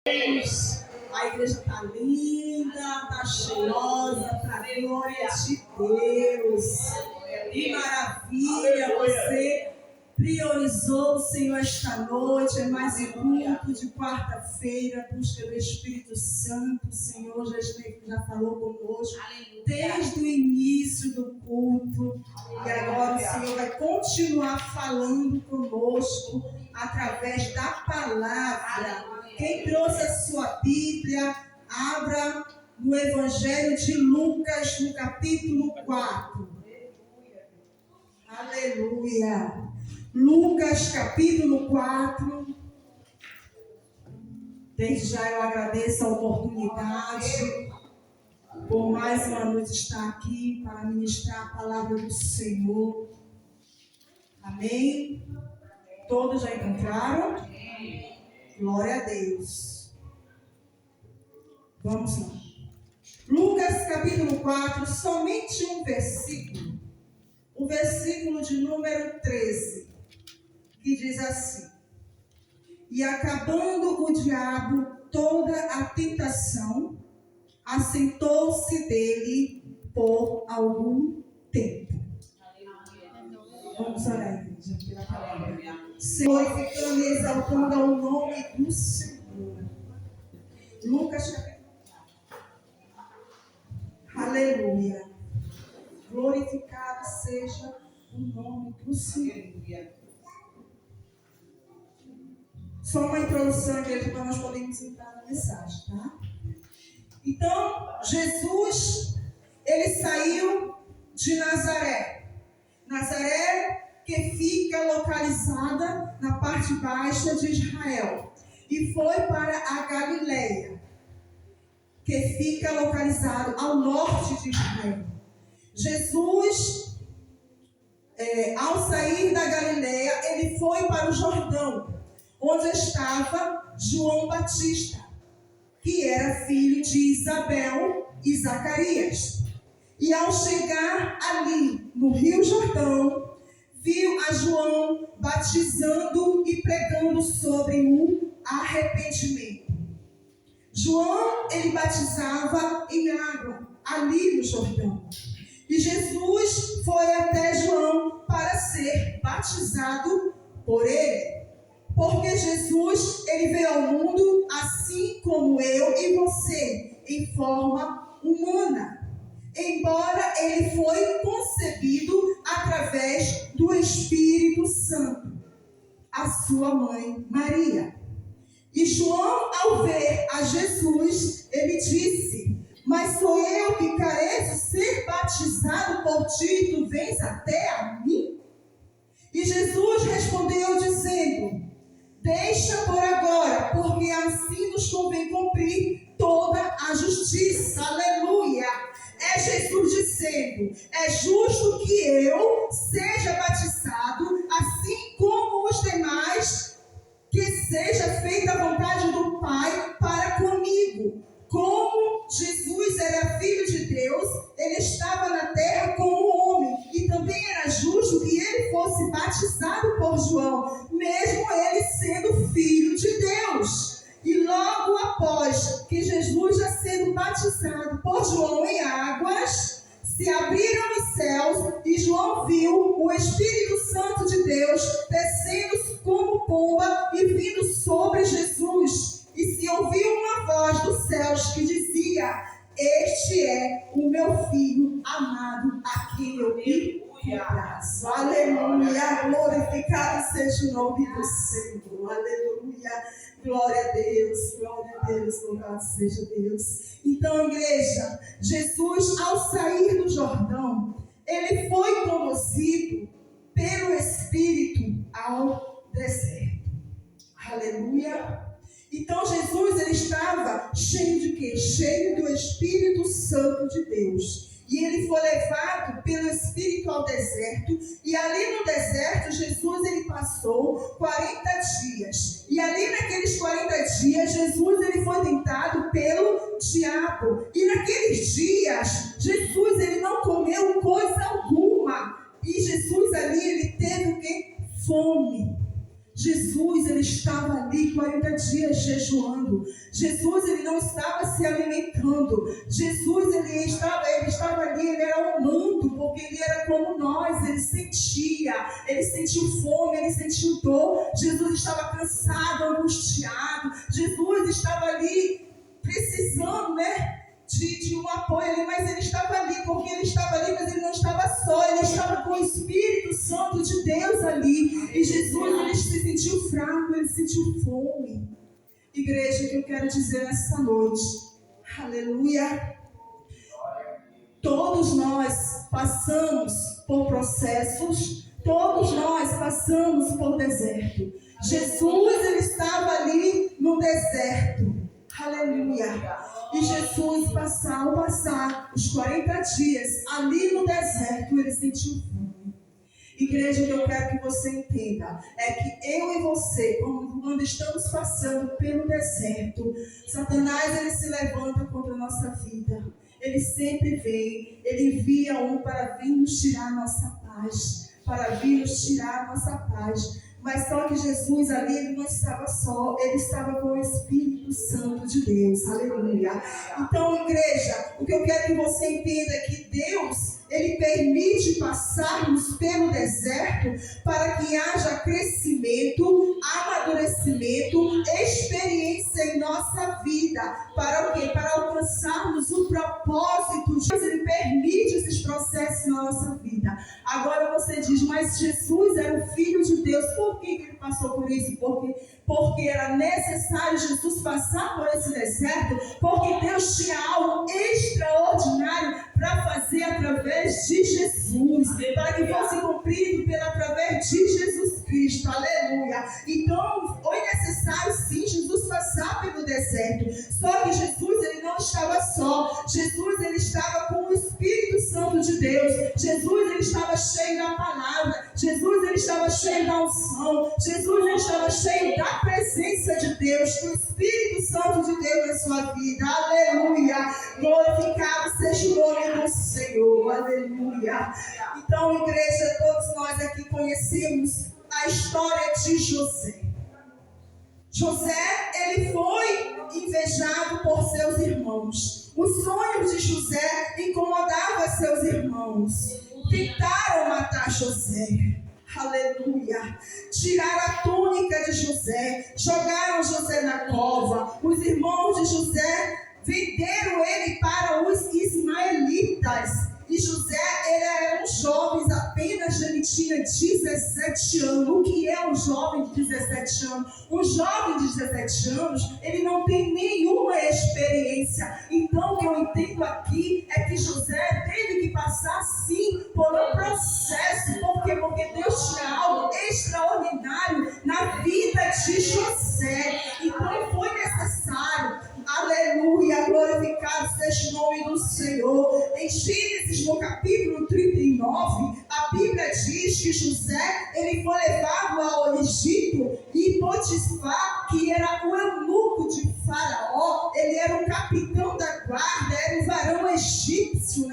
A igreja está linda, está cheirosa, para a glória de Deus. Que maravilha, você priorizou o Senhor esta noite. É mais um culto de quarta-feira, busca do Espírito Santo. O Senhor já falou conosco desde o início do culto. E agora o Senhor vai continuar falando conosco através da palavra. Quem trouxe a sua Bíblia, abra no Evangelho de Lucas, no capítulo 4. Aleluia. Lucas, capítulo 4. Desde já eu agradeço a oportunidade por mais uma noite estar aqui para ministrar a palavra do Senhor. Amém? Todos já encontraram? Glória a Deus. Vamos lá. Lucas capítulo 4, somente um versículo. O versículo de número 13. Que diz assim: E acabando o diabo toda a tentação, assentou-se dele por algum tempo. Vamos orar, igreja, pela palavra. Glorificando e exaltando ao nome do Senhor. Lucas capítulo 4. Aleluia. Glorificado seja o nome do Senhor. Só uma introdução, igreja, para nós podermos entrar na mensagem, tá? Então, Jesus, ele saiu de Nazaré. Nazaré, que fica localizada na parte baixa de Israel, e foi para a Galileia, que fica localizado ao norte de Israel. Jesus, ao sair da Galileia, ele foi para o Jordão, onde estava João Batista, que era filho de Isabel e Zacarias. E ao chegar ali no Rio Jordão, viu a João batizando e pregando sobre o arrependimento. João, ele batizava em água ali no Jordão. E Jesus foi até João para ser batizado por ele. Porque Jesus, ele veio ao mundo assim como eu e você, em forma humana. Embora ele foi concebido através do Espírito Santo, a sua mãe Maria. E João, ao ver a Jesus, ele disse: Mas sou eu que careço ser batizado por ti e tu vens até a mim? E Jesus respondeu dizendo: Deixa por agora, porque assim nos convém cumprir toda a justiça. Aleluia! É Jesus dizendo: é justo que eu seja batizado, assim como os demais, que seja feita a vontade do Pai para comigo. Como Jesus era filho de Deus, ele estava na terra como homem, e também era justo que ele fosse batizado por João, mesmo ele sendo filho de Deus. E logo após que Jesus já sendo batizado por João em águas, se abriram os céus e João viu o Espírito Santo de Deus descendo como pomba e vindo sobre Jesus. E se ouviu uma voz dos céus que dizia: Este é o meu filho amado, a quem eu me comprazo. Aleluia, glorificado seja o nome do Senhor. Aleluia, glória a Deus, louvado seja Deus. Então, igreja, Jesus, ao sair do Jordão, ele foi conduzido pelo Espírito ao deserto. Aleluia. Então Jesus, ele estava cheio de quê? Cheio do Espírito Santo de Deus. E ele foi levado pelo Espírito ao deserto. E ali no deserto, Jesus, ele passou 40 dias. E ali naqueles 40 dias, Jesus, ele foi tentado pelo diabo. E naqueles dias, Jesus, ele não comeu coisa alguma. E Jesus ali, ele teve o quê? Fome. Jesus, ele estava ali 40 dias jejuando. Jesus, ele não estava se alimentando. Jesus, ele estava ali, ele era humano, porque ele era como nós, ele sentiu fome, ele sentiu dor. Jesus estava cansado, angustiado. Jesus estava ali precisando, de um apoio ali, mas ele estava ali, porque ele estava ali, mas ele não estava só, ele estava com o Espírito Santo de Deus ali. E Jesus, ele se sentiu fraco, ele sentiu fome. Igreja, o que eu quero dizer nessa noite, aleluia, todos nós passamos por processos, todos nós passamos por deserto. Jesus, ele estava ali no deserto, aleluia. E Jesus, ao passar os 40 dias ali no deserto, ele sentiu fome. Igreja, o que eu quero que você entenda é que eu e você, quando estamos passando pelo deserto, Satanás, ele se levanta contra a nossa vida. Ele sempre vem, ele envia para vir nos tirar a nossa paz, para vir nos tirar a nossa paz. Mas só que Jesus ali, ele não estava só, ele estava com o Espírito Santo de Deus, aleluia. Então, igreja, o que eu quero que você entenda é que Deus, ele permite passarmos pelo deserto para que haja crescimento, amadurecimento, experiência em nossa vida. Para o quê? Para alcançarmos o propósito de Deus. Ele permite esses processos na nossa vida. Agora você diz, mas Jesus era o Filho de Deus. Por que ele passou por isso? Porque era necessário Jesus passar por esse deserto, porque Deus tinha algo extraordinário para fazer através de Jesus, para que fosse cumprido através de Jesus Cristo, aleluia. Então foi necessário sim Jesus passar pelo deserto. Só que Jesus, ele não estava só. Jesus, ele estava com o Espírito Santo de Deus. Jesus, ele estava cheio da palavra. Jesus, ele estava cheio da unção. Jesus, ele estava cheio da presença de Deus, do Espírito Santo de Deus na sua vida, aleluia. Glorificado seja o nome do Senhor, aleluia. Então, igreja, todos nós aqui conhecemos a história de José. José, ele foi invejado por seus irmãos. Os sonhos de José incomodavam seus irmãos. Tentaram matar José. Aleluia. Tiraram a túnica de José, jogaram José na cova. Os irmãos de José venderam ele para os ismaelitas. E José, ele era um jovem, apenas ele tinha 17 anos. O que é um jovem de 17 anos? Um jovem de 17 anos, ele não tem nenhuma experiência. Então, o que eu entendo aqui é que José teve que passar, sim, por um processo. Por quê? Porque Deus tinha algo extraordinário na vida de José. Então, foi necessário. Aleluia, glorificado seja o nome do Senhor. Em Gênesis, no capítulo 39, a Bíblia diz que José, ele foi levado ao Egito, e Potifar, que era o eunuco de Faraó, ele era um capitão da guarda, era um varão egípcio,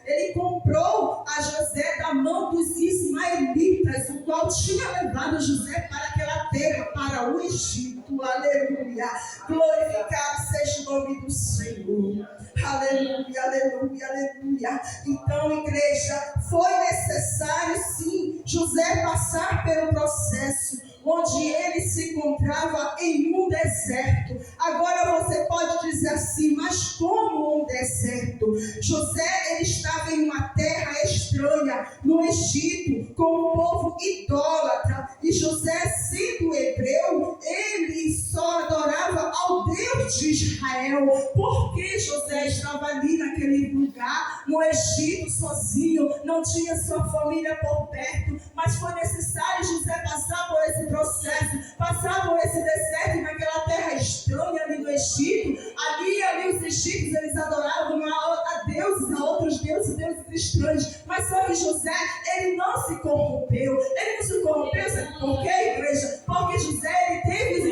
Ele comprou a José da mão dos ismaelitas, o qual tinha levado José para aquela terra, para o Egito. Aleluia, glorificado seja o nome do Senhor. Aleluia, aleluia, aleluia. Então, igreja, foi necessário sim José passar pelo processo onde ele se encontrava em um deserto. Agora você pode dizer assim, mas como um deserto? José, ele estava em uma terra estranha, no Egito, com um povo idólatra. E José, sendo hebreu, ele só adorava ao Deus de Israel. Porque José estava ali naquele lugar, no Egito, sozinho, não tinha sua família por perto, mas foi necessário José passar por esse processo, passar por esse deserto, naquela terra estranha ali no Egito. Ali os egípcios, eles adoravam a deuses, a outros deuses estranhos. Mas só que José, ele não se corrompeu. Ele não se corrompeu, sabe por quê, igreja? Porque José, ele teve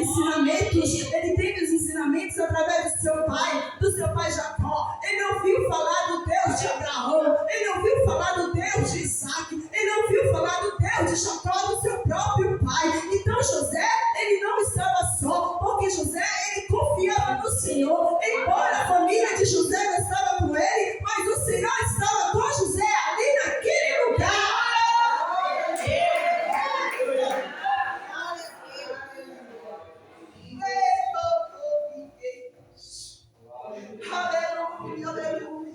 os ensinamentos através do seu pai Jacó. Ele ouviu falar do Deus de Abraão, ele ouviu falar do Deus de Isaac, ele ouviu falar do Deus de Jacó, do seu próprio pai. Então José, Senhor. Embora a família de José não estava com ele, mas o Senhor estava com José ali naquele lugar. Aleluia, aleluia.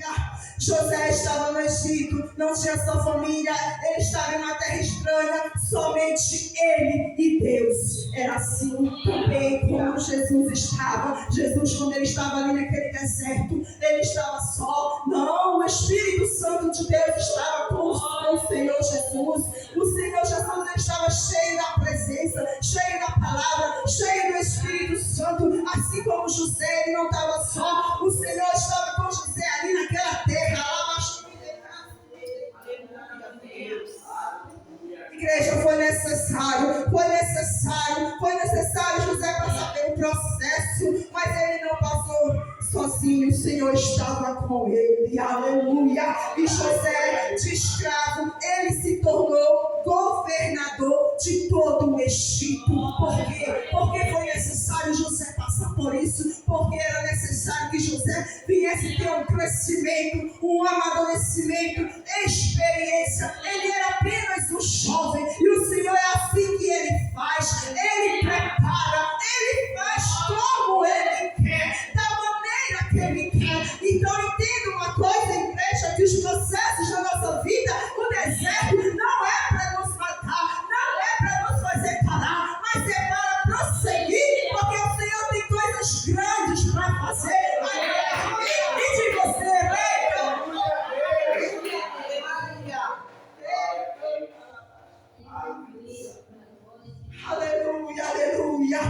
José estava no Egito, não tinha sua família, ele estava em uma terra estranha, somente ele e Deus. Era assim também como Jesus estava. Jesus, quando ele estava ali naquele deserto, ele estava só. Não, o Espírito Santo de Deus estava com o Senhor Jesus. O Senhor Jesus, ele estava cheio da presença, cheio da palavra, cheio do Espírito Santo. Assim como José, ele não estava só. O Senhor estava com José ali naquela terra. Igreja, foi necessário José passar pelo processo, mas ele não passou sozinho, o Senhor estava com ele, aleluia. E José, de escravo, ele se tornou governador de todo o Egito. Por quê? Porque foi necessário José passar por isso, porque era necessário que José viesse ter um crescimento, um amadurecimento, experiência. Ele era apenas um jovem, e o Senhor é assim que ele faz. Ele prepara, ele faz como ele quer, da maneira que ele quer. Então entenda uma coisa, igreja, que os processos da nossa vida, o deserto, não é para nos matar, não é para nos fazer parar, mas é para prosseguir, porque o Senhor tem coisas grandes para fazer. E de você, aleluia, aleluia,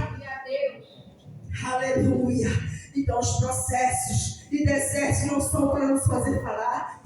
aleluia. Então os processos e desertos não são para nos fazer parar,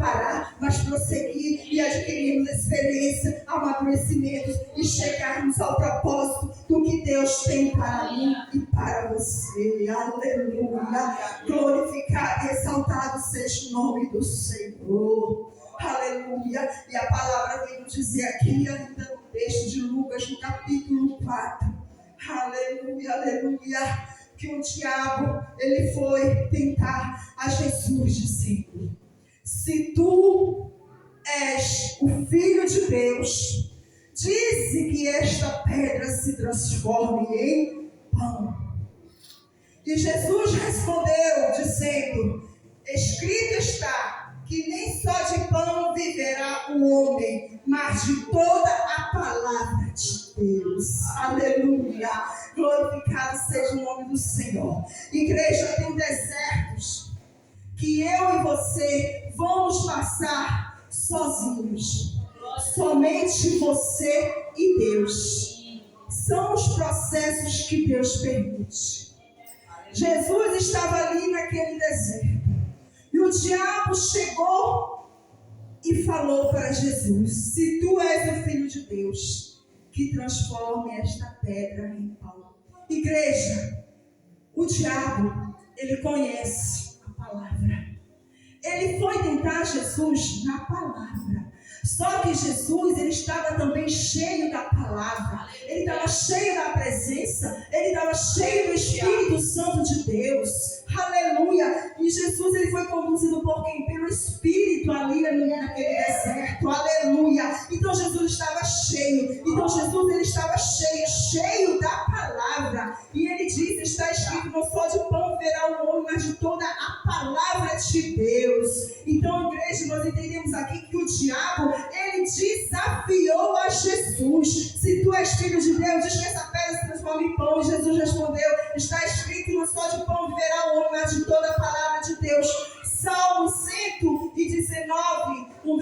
mas prosseguir e adquirirmos experiência, amadurecimento e chegarmos ao propósito do que Deus tem para mim e para você. Aleluia. Glorificado e exaltado seja o nome do Senhor. Aleluia. E a palavra vem nos dizer aqui, ainda no texto de Lucas, no capítulo 4. Aleluia, aleluia. Que o diabo, ele foi tentar a Jesus, dizendo: se tu és o Filho de Deus, dize que esta pedra se transforme em pão. E Jesus respondeu, dizendo: escrito está que nem só de pão viverá o homem, mas de toda a palavra de Deus. Aleluia. Glorificado seja o nome do Senhor. Igreja, tem desertos que eu e você vamos passar sozinhos. Somente você e Deus. São os processos que Deus permite. Jesus estava ali naquele deserto. E o diabo chegou e falou para Jesus: se tu és o Filho de Deus, que transforme esta pedra em pão. Igreja, o diabo, ele conhece a palavra. Ele foi tentar Jesus na palavra. Só que Jesus, ele estava também cheio da palavra. Ele estava cheio da presença. Ele estava cheio do Espírito Santo de Deus. Aleluia. E Jesus, ele foi conduzido por quem? Pelo Espírito ali naquele deserto. Aleluia. Então Jesus estava cheio. Então Jesus, ele estava cheio da palavra. E ele diz, está escrito: não só de pão viverá o homem, mas de toda a palavra de Deus. Então, igreja, nós entendemos aqui que o diabo, ele desafiou a Jesus: se tu és filho de Deus, diz que essa pedra se transforma em pão. E Jesus respondeu: está escrito que não só de pão viverá o homem, mas de toda a palavra de Deus. Salmo 119, no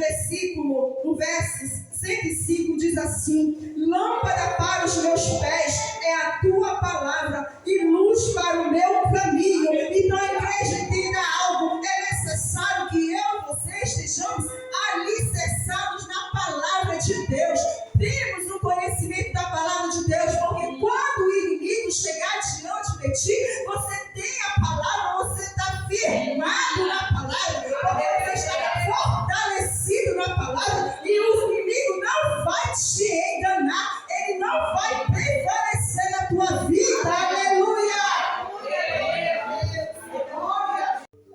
verso 105, diz assim: lâmpada para os meus pés é a tua palavra e luz para o meu caminho. Então, a igreja, entenda algo: é necessário que eu e você estejamos alicerçados na palavra de Deus. Temos o conhecimento da palavra de Deus, porque quando o inimigo chegar diante de ti, você tem a palavra, você está firmado na palavra, porque você está fortalecido na palavra, e o inimigo não vai te enganar, ele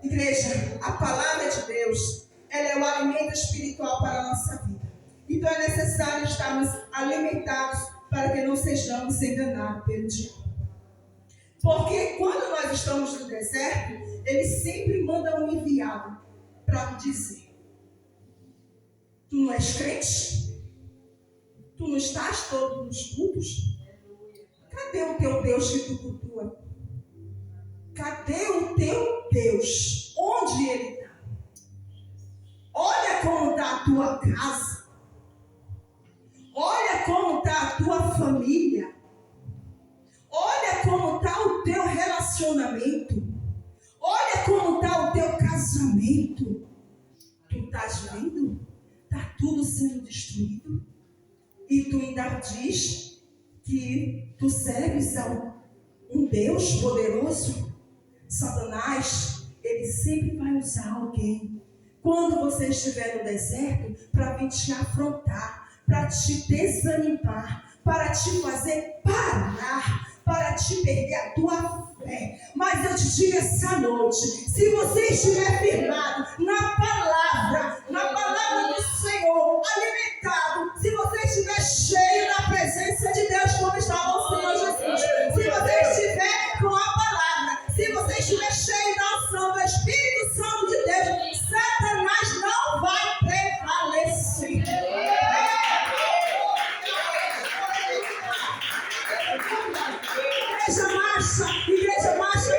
Igreja, a palavra de Deus, ela é o alimento espiritual para a nossa vida. Então é necessário estarmos alimentados para que não sejamos enganados pelo diabo. Porque quando nós estamos no deserto, ele sempre manda um enviado para dizer: tu não és crente? Tu não estás todos nos cultos? Cadê o teu Deus que tu cultua? Cadê o teu Deus? Onde ele está? Olha como está a tua casa. Olha como está a tua família. Olha como está o teu relacionamento. Olha como está o teu casamento. Tu estás vendo? Está tudo sendo destruído. E tu ainda diz que tu serves a um Deus poderoso. Satanás, ele sempre vai usar alguém, quando você estiver no deserto, para vir te afrontar, para te desanimar, para te fazer parar, para te perder a tua fé. Mas eu te digo essa noite, se você estiver firmado na palavra do Senhor, alimentado, se você estiver cheio da presença de Deus, como estava o Senhor Jesus, se você estiver com a palavra, se você estiver cheio da unção do Espírito Santo de Deus, Satanás não vai prevalecer. Igreja marcha,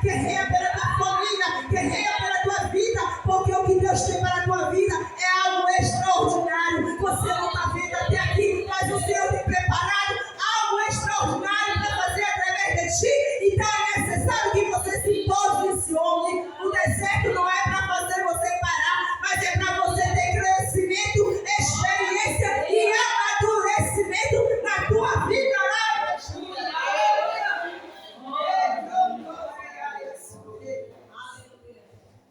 guerreia pela tua família, guerreia pela tua vida, porque o que Deus tem para a tua vida é algo extraordinário. Você não está vendo até aqui, mas o Senhor tem preparado algo extraordinário para fazer através de ti. Então é necessário que você se posicione. O deserto não é para fazer você parar, mas é para você ter crescimento, experiência e amadurecimento na tua vida.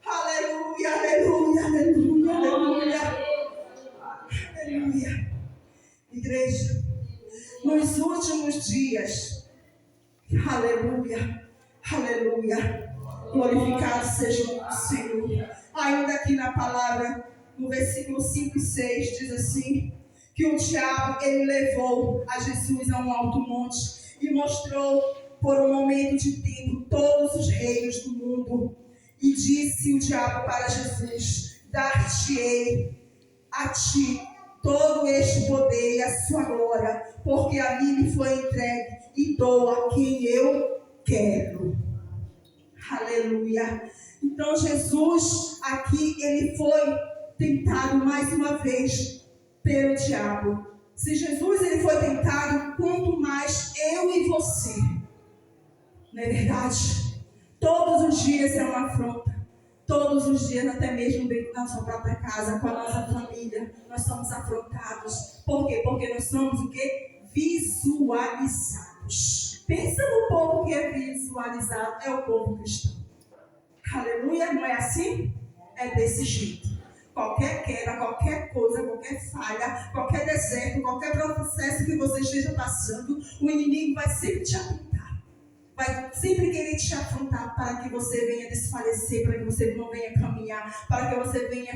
Aleluia, aleluia, aleluia, aleluia, aleluia. Igreja, nos últimos dias, aleluia, aleluia, glorificado seja o Senhor. Ainda aqui na palavra, no versículo 5 e 6, diz assim, que o diabo, ele levou a Jesus a um alto monte e mostrou por um momento de tempo todos os reinos do mundo. E disse o diabo para Jesus: dar-te-ei a ti todo este poder e a sua glória, porque a mim me foi entregue e dou a quem eu quero. Aleluia. Então Jesus aqui, ele foi tentado mais uma vez pelo diabo. Se Jesus ele foi tentado, quanto mais eu e você. Não é verdade? Todos os dias é uma afronta. Todos os dias, até mesmo dentro da nossa própria casa, com a nossa família, nós somos afrontados. Por quê? Porque nós somos o quê? Visualizados. Pensa no povo que é visualizado, é o povo cristão. Aleluia, não é assim? É desse jeito. Qualquer queda, qualquer coisa, qualquer falha, qualquer deserto, qualquer processo que você esteja passando, o inimigo vai sempre te apontar. Vai sempre querer te afrontar para que você venha desfalecer, para que você não venha caminhar, para que você venha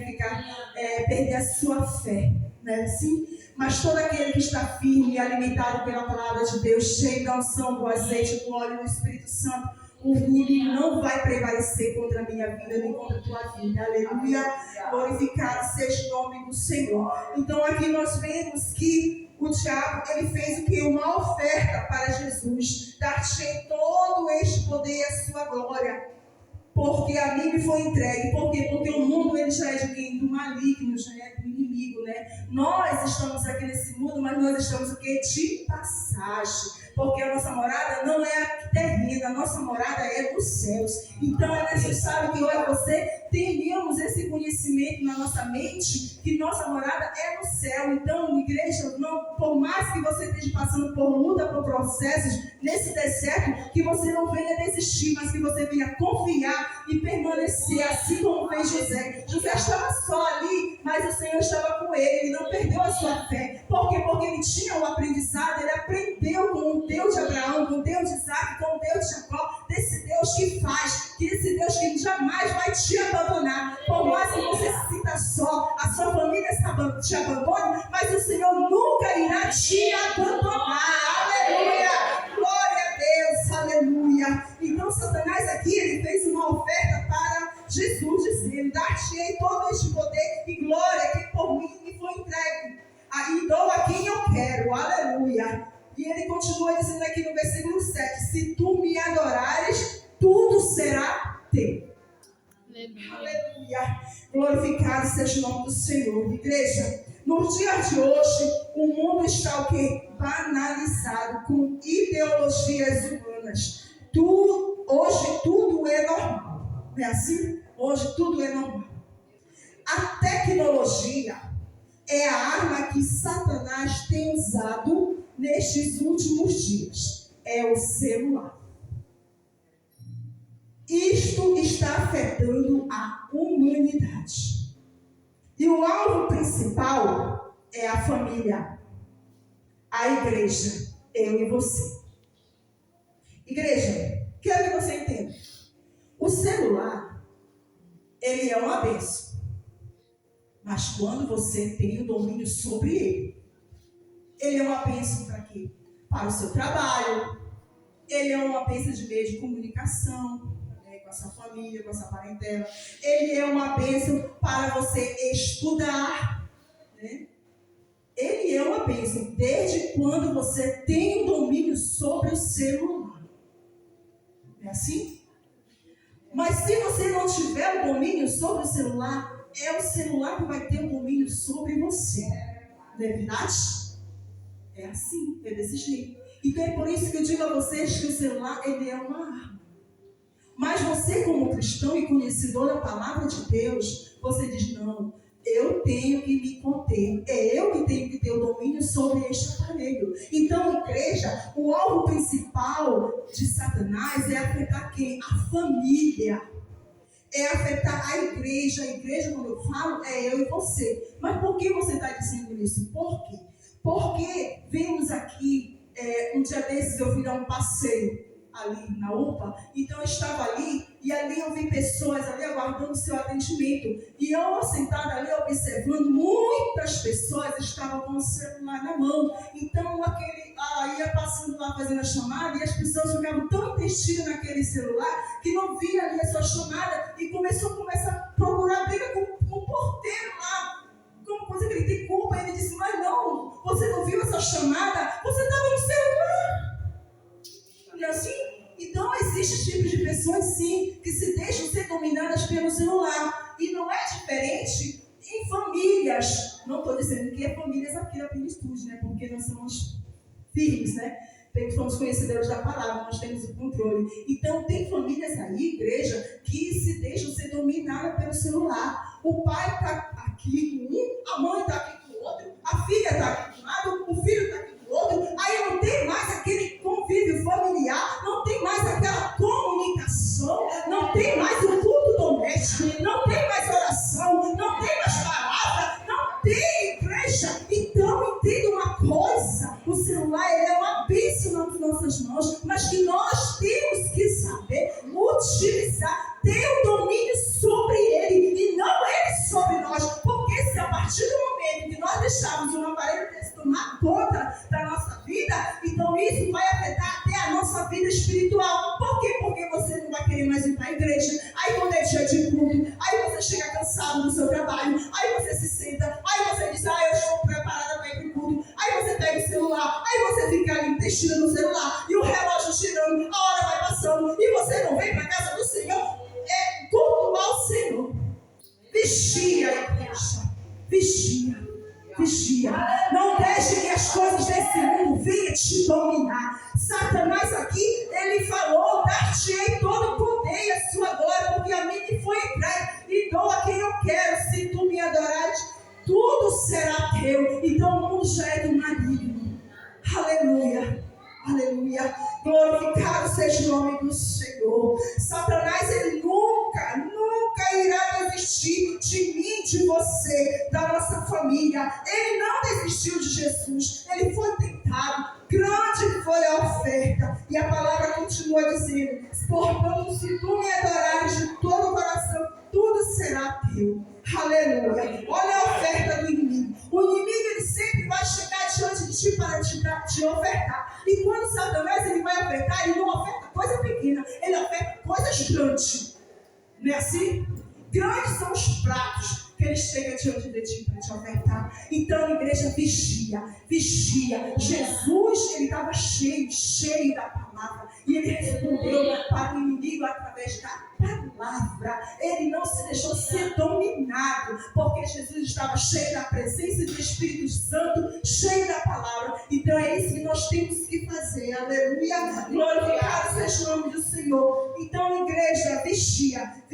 perder a sua fé. Não é assim? Mas todo aquele que está firme e alimentado pela palavra de Deus, cheio da unção, do azeite, do óleo do Espírito Santo, o inimigo não vai prevalecer contra a minha vida, nem contra a tua vida. Aleluia. Glorificado seja o nome do Senhor. Então aqui nós vemos que o diabo, ele fez o que? Uma oferta para Jesus. Dar-te todo este poder e a sua glória. Porque a mim me foi entregue. Por quê? Porque o mundo ele já é de quem? Do maligno, já é do inimigo, né? Nós estamos aqui nesse mundo, mas nós estamos o quê? De passagem. Porque a nossa morada não é aqui terrena, a nossa morada é dos céus. Então é necessário que eu e você tenhamos esse conhecimento na nossa mente, que nossa morada é no céu. Então, igreja, não, por mais que você esteja passando por luta, por processos, nesse deserto, que você não venha desistir, mas que você venha confiar e permanecer, assim como fez José. José estava só ali, mas o Senhor estava com ele, ele não perdeu a sua fé. Por quê? Porque ele tinha um aprendizado, ele aprendeu com o Deus de Abraão, com o Deus de Isaac, com o Deus de Jacó, desse Deus que faz, que esse Deus que jamais mais vai te abandonar. Por mais que você se sinta só, a sua família te abandone, mas o Senhor nunca irá te abandonar. Aleluia! Glória a Deus, aleluia. Então Satanás aqui, ele fez uma oferta para Jesus, dizendo: dar-te-ei todo este poder e glória que por mim me foi entregue. Aí dou a quem eu quero, aleluia. E ele continua dizendo aqui no versículo 7: se tu me adorares, tudo será teu. Aleluia. Glorificado seja o nome do Senhor. Igreja, nos dias de hoje, o mundo está o quê? Banalizado com ideologias humanas. Hoje tudo é normal. Não é assim? Hoje tudo é normal. A tecnologia é a arma que Satanás tem usado nestes últimos dias. É o celular. Isto está afetando a humanidade. E o alvo principal é a família, a igreja, eu e você. Igreja, quero que você entenda. O celular, ele é uma bênção. Mas quando você tem o domínio sobre ele é uma bênção para quê? Para o seu trabalho. Ele é uma bênção de meio de comunicação, com a sua família, com a sua parentela. Ele é uma bênção para você estudar, né? Ele é uma bênção desde quando você tem o domínio sobre o celular. É assim? Mas se você não tiver o domínio sobre o celular, é o celular que vai ter o domínio sobre você. Não é verdade? É assim, é desse jeito. Então é por isso que eu digo a vocês que o celular, ele é uma arma. Mas você, como cristão e conhecedor da palavra de Deus, você diz: não, eu tenho que me conter. É eu que tenho que ter o domínio sobre este aparelho. Então, igreja, o alvo principal de Satanás é afetar quem? A família. É afetar a igreja. A igreja, quando eu falo, é eu e você. Mas por que você está dizendo isso? Por quê? Porque vemos aqui, um dia desses eu fui dar um passeio ali na UPA, então eu estava ali e ali eu vi pessoas ali aguardando o seu atendimento e eu sentada ali observando, muitas pessoas estavam com o celular na mão, então ia passando lá fazendo a chamada e as pessoas ficavam tão investidas naquele celular que não via ali a sua chamada e começou a procurar briga com o porteiro lá. Como coisa que ele tem culpa, ele disse: mas não, você não viu essa chamada? Você estava no celular. E assim, então existe tipo de pessoas sim, que se deixam ser dominadas pelo celular. E não é diferente em famílias. Não estou dizendo que é famílias aqui da plenitude, né? Porque nós somos firmes, né? Somos conhecedores da palavra, nós temos o controle. Então tem famílias aí, igreja, que se deixam ser dominadas pelo celular. O pai está aqui com um, a mãe está aqui com o outro, a filha está aqui com um lado, o filho está aqui com o outro. Aí não tem mais aquele convívio familiar, não tem mais aquela comunicação, não tem mais o culto doméstico, não tem mais oração, não tem mais palavra, não tem igreja. Então entenda uma coisa: o celular ele é uma bênção nas nossas mãos, mas que nós temos que saber utilizar, ter o domínio sobre ele e não ele sobre nós. Porque se a partir do momento que nós deixarmos um aparelho desse tomar conta da nossa vida, então isso vai afetar até a nossa vida espiritual. Por quê? Porque você não vai querer mais ir para a igreja. Aí quando é dia de culto, aí você chega cansado do seu trabalho, aí você se senta, aí você diz: eu estou preparada para ir para o culto. Aí você pega o celular, aí você fica ali investindo no celular, e o relógio girando, a hora vai passando, e você não vem para a casa do Senhor, cultuar o Senhor. Vigia, igreja. Vigia. Não deixe que as coisas desse mundo venham te dominar. Satanás aqui, ele falou: dar-te-ei todo o poder e a sua glória, porque a mim me foi entregue e dou a quem eu quero. Se tu me adorares, tudo será teu. Então o mundo já é do maligno. Aleluia. Glorificado seja o nome do Senhor. Satanás, ele nunca irá desistir de mim, de você, da nossa família. Ele não desistiu de Jesus. Ele foi tentado. Grande foi a oferta. E a palavra continua dizendo: portanto, se tu me adorares de todo o coração Deus grande. Não é assim? Grandes são os pratos que Ele chega diante de ti para te ofertar. Então, igreja, vigia, vigia. Jesus, Ele estava cheio da palavra. E Ele respondeu para o inimigo através da palavra. Ele não se deixou ser dominado, porque Jesus estava cheio da presença do Espírito Santo, cheio da palavra. Então é isso que nós temos que fazer. Aleluia. Glorificado seja o nome do Senhor. Então, igreja, vigia.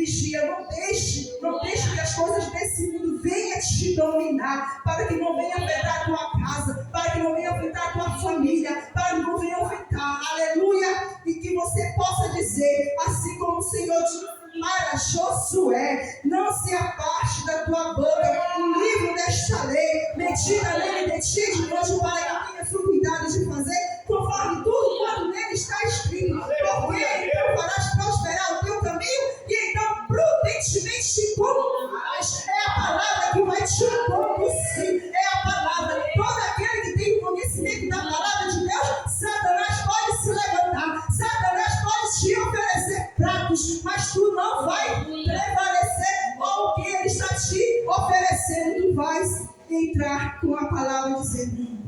Não deixe que as coisas desse mundo venham te dominar, para que não venha afetar a tua casa, para que não venha afetar a tua família, para que não venha afetar, aleluia, e que você possa dizer, assim como o Senhor disse para Josué: não se aparte da tua boca o livro desta lei, medita nele de ti de noite, para que tenhas o cuidado de fazer conforme tudo quanto nele está escrito, porque então farás prosperar o teu caminho, e então prudentemente te conduzirás. É a palavra que vai te conduzir, é a palavra. Todo aquele que tem conhecimento da palavra de Deus, Satanás pode se levantar, Satanás pode te oferecer pratos, mas tu não vai prevalecer com o que ele está te oferecendo. Tu vais entrar com a palavra dizendo: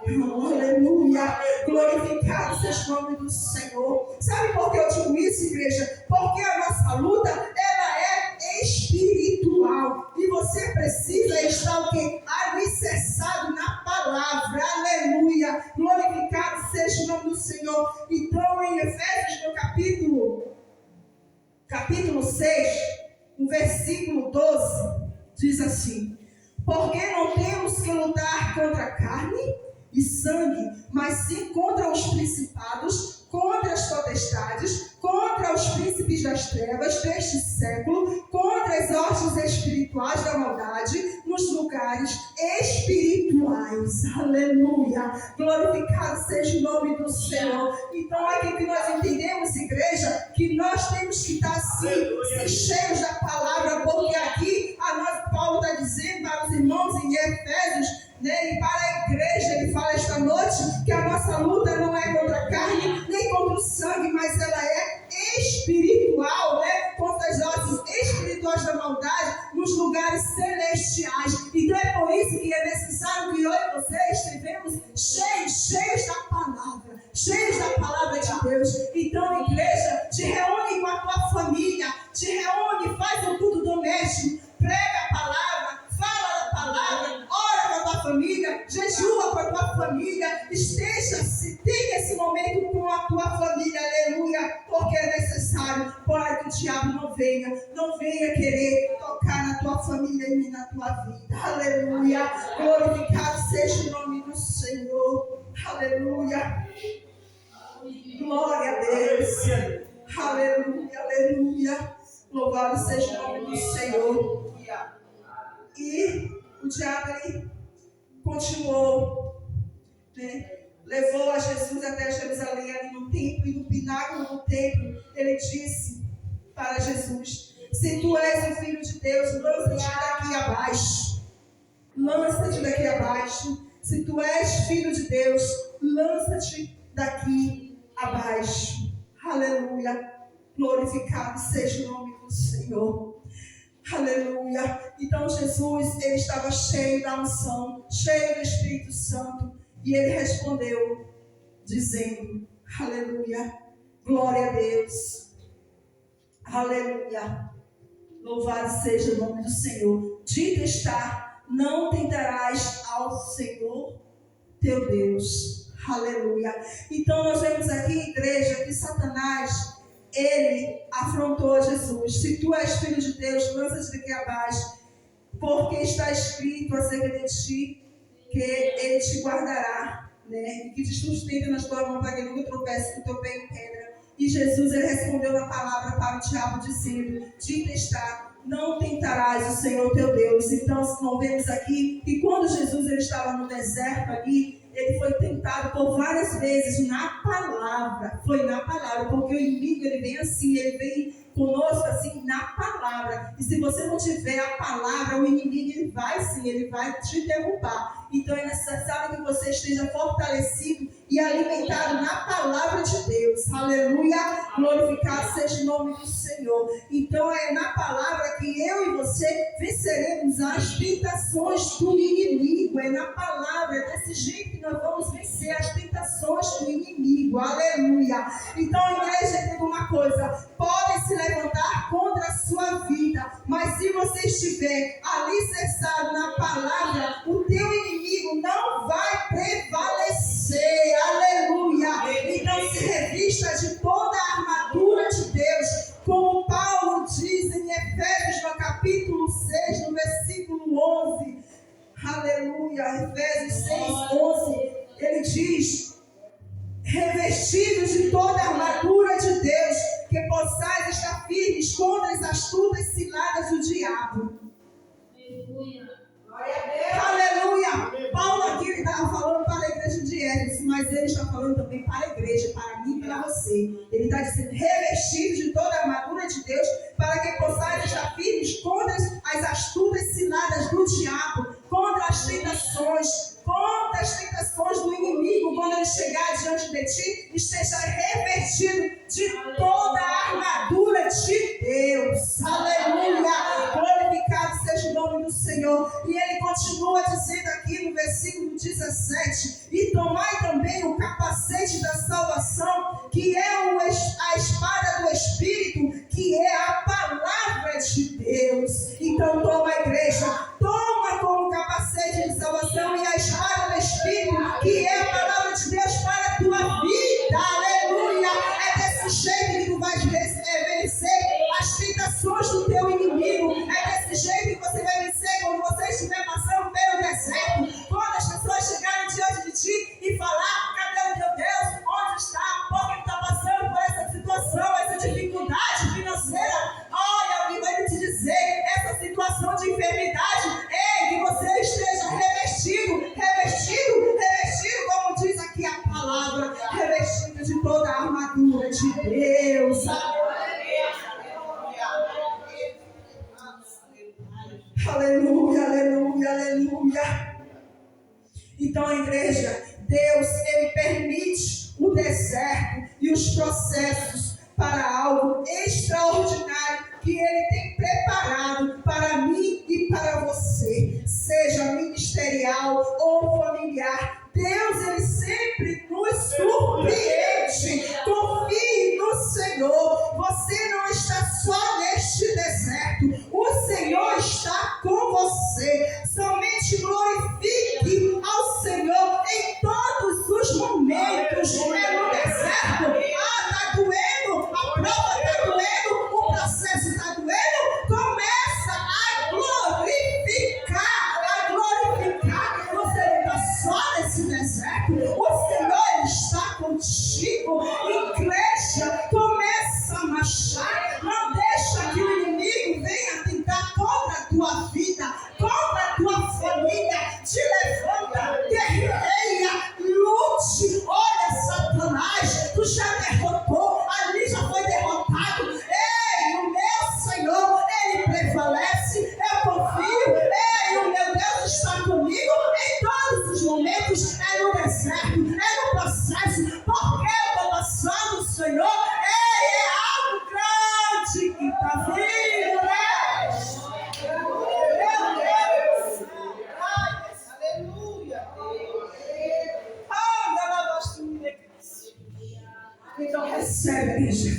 não, aleluia, glorificado seja o nome do Senhor. Sabe por que eu digo isso, igreja? Porque a nossa luta, ela é espiritual, e você precisa estar o quê? Alicerçado na palavra. Aleluia, glorificado seja o nome do Senhor. Então, em Efésios, no capítulo 6, no versículo 12, diz assim: porque não temos que lutar contra a carne e sangue, mas sim contra os principados, contra as potestades, contra os príncipes das trevas deste século, contra as hostes espirituais da maldade nos lugares espirituais. Aleluia, glorificado seja o nome do Senhor. Então é aqui que nós entendemos, igreja, que nós temos que estar assim, cheios da palavra, porque aqui Paulo está dizendo para os irmãos em Efésios, né, e para a igreja, ele fala esta noite que a nossa luta não é contra a carne, nem contra o sangue, mas ela é espiritual, né, contra as hostes espirituais da maldade nos lugares celestiais. Então é por isso que é necessário que eu e você estivemos cheios da palavra de Deus. Então, igreja, te reúne com a tua família, te reúne, faz um culto doméstico, prega a palavra, fala da palavra, ora com a tua família, jejua com a tua família, tenha esse momento com a tua família, aleluia, porque é necessário, para que o diabo não venha querer tocar na tua família e na tua vida, aleluia, glorificado seja o nome do Senhor, aleluia, glória a Deus, aleluia, louvado seja o nome do Senhor. E o diabo, ele continuou, né? Levou a Jesus até Jerusalém, ali no templo, e no pináculo do templo, ele disse para Jesus: se tu és o Filho de Deus, lança-te daqui abaixo, se tu és Filho de Deus, lança-te daqui abaixo, aleluia, glorificado seja o nome do Senhor. Aleluia. Então Jesus, ele estava cheio da unção, cheio do Espírito Santo, e ele respondeu dizendo: aleluia, glória a Deus, aleluia, louvado seja o nome do Senhor. Dito está: não tentarás ao Senhor teu Deus. Aleluia. Então nós vemos aqui, igreja, que Satanás, ele afrontou Jesus: se tu és filho de Deus, lança-te daqui abaixo, porque está escrito acerca de ti que ele te guardará, né? E que te sustenta nas tuas mãos, para que nunca tropece com o teu pé em pedra. E Jesus, ele respondeu na palavra para o diabo, dizendo: dito está, não tentarás o Senhor teu Deus. Então nós vemos aqui que quando Jesus, ele estava no deserto ali, ele foi tentado por várias vezes na palavra. Foi na palavra, porque o inimigo, ele vem assim, ele vem conosco assim na palavra. E se você não tiver a palavra, o inimigo, ele vai te derrubar. Então é necessário que você esteja fortalecido e alimentado na palavra de Deus. Aleluia, glorificado seja o nome do Senhor. Então é na palavra que eu e você venceremos as tentações do inimigo. É na palavra, é desse jeito que nós vamos vencer as tentações do inimigo. Aleluia. Então, igreja, entenda uma coisa: podem se levantar contra a sua vida, mas se você estiver alicerçado na palavra, o teu inimigo não vai prevalecer. Aleluia. Então se revista de toda a armadura de Deus, como Paulo diz em Efésios no capítulo 6, no versículo 11. Aleluia. Efésios 6, 11. Ele diz: revestidos de toda a armadura de Deus, que possais estar firmes contra as astutas ciladas do diabo. Aleluia. Paulo aqui estava falando para a igreja de Éfeso, mas ele está falando também para a igreja, para mim e para você. Ele está dizendo: revestidos de toda a armadura de Deus, para que possais estar firmes contra as astutas ciladas do diabo, contra as tentações do inimigo. Quando ele chegar diante de ti, esteja revestido de toda a armadura de Deus. Aleluia. Glorificado seja o nome do Senhor. E ele continua dizendo aqui no versículo 17: e tomai também o capacete da salvação, que é a espada do Espírito, que é a palavra de Deus. Então toma, a igreja, toma como capacete de salvação e a espada do Espírito, que é a palavra de Deus para a tua vida. Aleluia. É desse jeito que tu vais vencer as tentações do teu inimigo. É desse jeito que você vai vencer quando você estiver passando pelo deserto. Quando as pessoas chegarem diante de ti e falar: cadê o teu Deus? Onde está? Por que está passando por essa situação, essa dificuldade financeira? Olha, alguém vai te dizer, essa situação de enfermidade. Ei, que você esteja revestido, como diz aqui a palavra, revestido de toda a armadura de Deus. Aleluia, aleluia, aleluia. Então, a igreja, Deus, ele permite o deserto e os processos para algo extraordinário que ele tem preparado para mim e para você, seja ministerial ou familiar. Deus, ele sempre nos surpreende. Confie no Senhor. Você não está só neste deserto. O Senhor está com você. Somente glorifique ao Senhor em todos os momentos. É no deserto. Está doendo. A prova está doendo. O processo está doendo. Começa a glorificar. Você não está só nesse deserto. O Senhor, ele está contigo. Igreja, começa a marchar. Não deixa que o inimigo venha tentar contra a tua vida, contra a tua família. Te levanta, guerreia, lute. Olha, Satanás, tu já derrotou, ali já foi derrotado. Ei, o meu Senhor, ele prevalece. Eu confio. Ei, o meu Deus está comigo em todos os momentos. É no deserto, é no processo, porque eu estou passando, Senhor. Ei, é algo grande que está vindo, né? Meu Deus. Aleluia. Então recebe, igreja.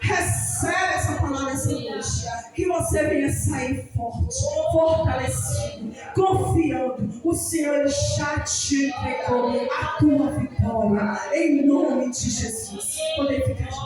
Recebe essa palavra essa noite. Que você venha sair forte, fortalecido, confiando. O Senhor já te entregou a tua vitória. Em nome de Jesus. Poder ficar de